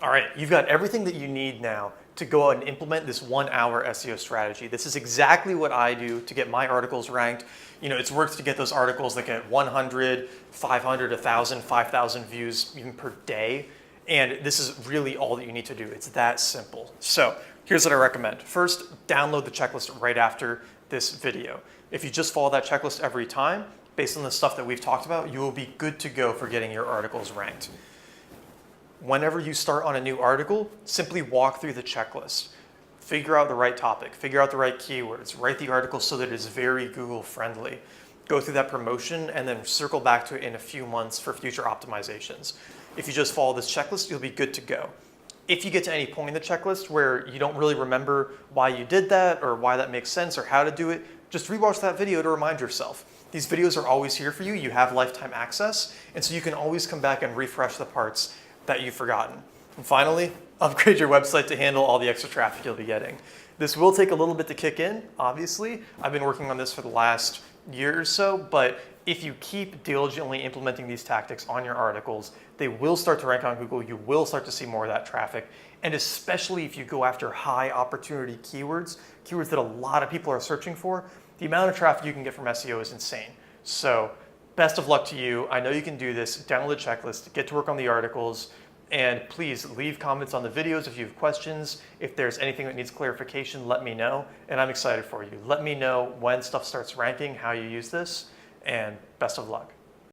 All right, you've got everything that you need now to go out and implement this 1 hour SEO strategy. This is exactly what I do to get my articles ranked. It's worked to get those articles that get 100, 500, 1,000, 5,000 views even per day. And this is really all that you need to do. It's that simple. So here's what I recommend. First, download the checklist right after this video. If you just follow that checklist every time, based on the stuff that we've talked about, you will be good to go for getting your articles ranked. Whenever you start on a new article, simply walk through the checklist. Figure out the right topic, figure out the right keywords, write the article so that it is very Google friendly. Go through that promotion and then circle back to it in a few months for future optimizations. If you just follow this checklist, you'll be good to go. If you get to any point in the checklist where you don't really remember why you did that or why that makes sense or how to do it, just rewatch that video to remind yourself. These videos are always here for you. You have lifetime access, and so you can always come back and refresh the parts that you've forgotten. And finally, upgrade your website to handle all the extra traffic you'll be getting. This will take a little bit to kick in, obviously. I've been working on this for the last year or so, but if you keep diligently implementing these tactics on your articles, they will start to rank on Google. You will start to see more of that traffic. And especially if you go after high opportunity keywords that a lot of people are searching for, the amount of traffic you can get from SEO is insane. So best of luck to you. I know you can do this. Download the checklist, get to work on the articles, and please leave comments on the videos if you have questions. If there's anything that needs clarification, let me know, and I'm excited for you. Let me know when stuff starts ranking, how you use this, and best of luck.